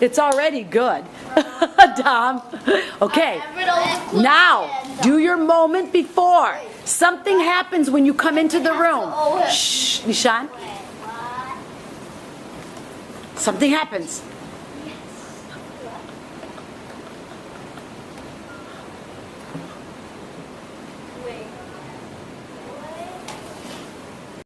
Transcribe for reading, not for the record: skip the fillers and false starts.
It's already good. Dom. Okay. Now, do your moment before. Something happens when you come into the room. Shh, Nishan. Something happens.